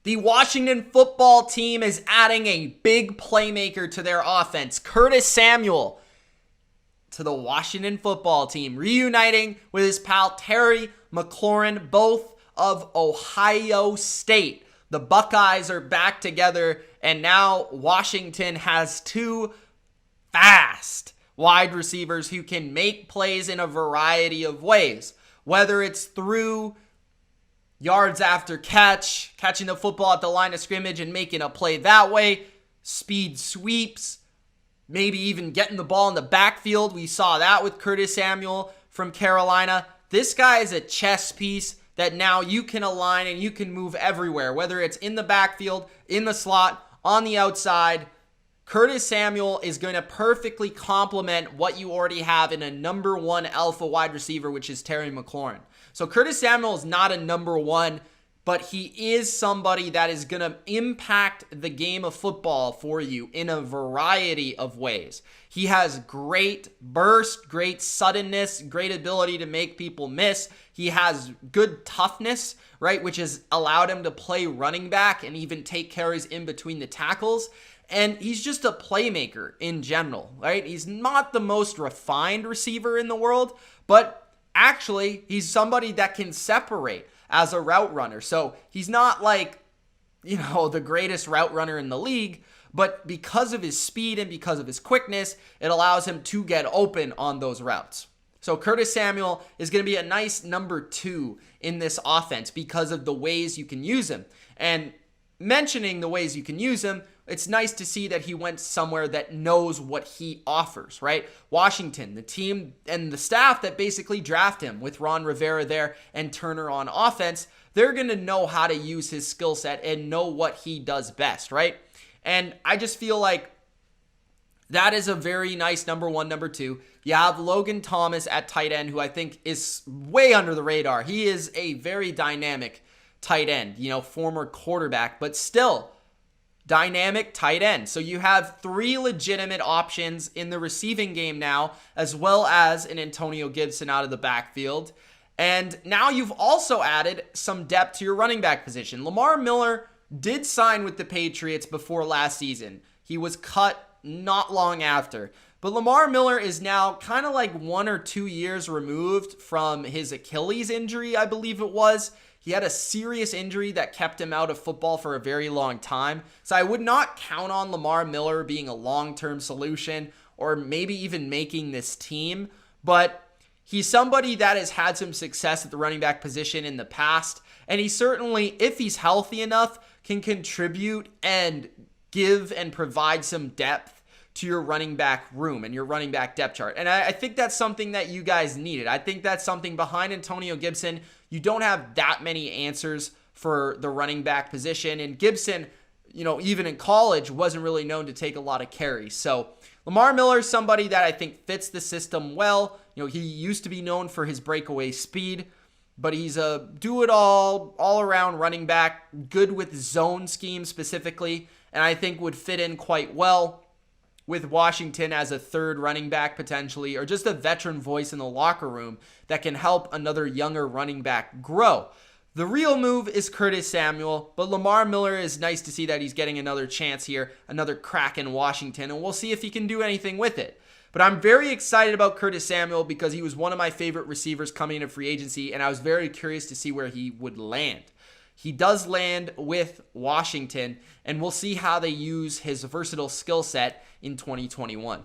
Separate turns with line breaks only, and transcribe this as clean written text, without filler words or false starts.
The Washington football team is adding a big playmaker to their offense. Curtis Samuel to the Washington football team, reuniting with his pal Terry McLaurin, both of Ohio State. The Buckeyes are back together, and now Washington has two fast wide receivers who can make plays in a variety of ways, whether it's through yards after catch, catching the football at the line of scrimmage and making a play that way, speed sweeps, maybe even getting the ball in the backfield. We saw that with Curtis Samuel from Carolina. This guy is a chess piece that now you can align and you can move everywhere, whether it's in the backfield, in the slot, on the outside. Curtis Samuel is going to perfectly complement what you already have in a number one alpha wide receiver, which is Terry McLaurin. So Curtis Samuel is not a number one, but he is somebody that is going to impact the game of football for you in a variety of ways. He has great burst, great suddenness, great ability to make people miss. He has good toughness, right, which has allowed him to play running back and even take carries in between the tackles. And he's just a playmaker in general, right? He's not the most refined receiver in the world, but actually, he's somebody that can separate as a route runner. So he's not like, the greatest route runner in the league, but because of his speed and because of his quickness, it allows him to get open on those routes. So Curtis Samuel is going to be a nice number two in this offense because of the ways you can use him. And mentioning the ways you can use him, it's nice to see that he went somewhere that knows what he offers, right? Washington, the team and the staff that basically draft him with Ron Rivera there and Turner on offense, they're going to know how to use his skill set and know what he does best, right? And I just feel like that is a very nice number one, number two. You have Logan Thomas at tight end, who I think is way under the radar. He is a very dynamic tight end, former quarterback, but still dynamic tight end. So you have three legitimate options in the receiving game now, as well as an Antonio Gibson out of the backfield. And now you've also added some depth to your running back position. Lamar Miller did sign with the Patriots before last season. He was cut not long after. But Lamar Miller is now kind of like 1 or 2 years removed from his Achilles injury, I believe it was. He had a serious injury that kept him out of football for a very long time. So I would not count on Lamar Miller being a long-term solution or maybe even making this team. But he's somebody that has had some success at the running back position in the past. And he certainly, if he's healthy enough, can contribute and give and provide some depth to your running back room and your running back depth chart. And I think that's something that you guys needed. I think that's something behind Antonio Gibson. You don't have that many answers for the running back position. And Gibson, even in college, wasn't really known to take a lot of carries. So Lamar Miller is somebody that I think fits the system well. He used to be known for his breakaway speed, but he's a do-it-all, all-around running back, good with zone scheme specifically, and I think would fit in quite well with Washington as a third running back potentially, or just a veteran voice in the locker room that can help another younger running back grow. The real move is Curtis Samuel, but Lamar Miller is nice to see that he's getting another chance here, another crack in Washington, and we'll see if he can do anything with it. But I'm very excited about Curtis Samuel because he was one of my favorite receivers coming into free agency, and I was very curious to see where he would land. He does land with Washington, and we'll see how they use his versatile skill set in 2021.